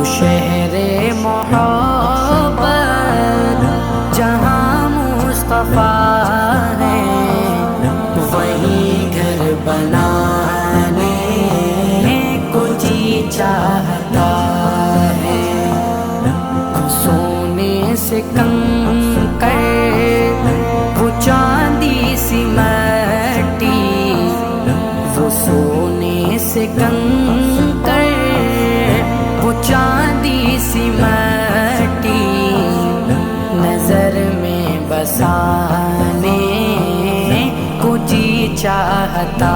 شہر محبت جہاں مصطفیٰ ہے، وہیں گھر بنانے کو جی چاہتا ہے۔ سونے سے کنکر وہ چاندی سی مٹی، وہ سونے سے کنکر وہ چاندی سی مٹی، نظر میں بسانے کو جی چاہتا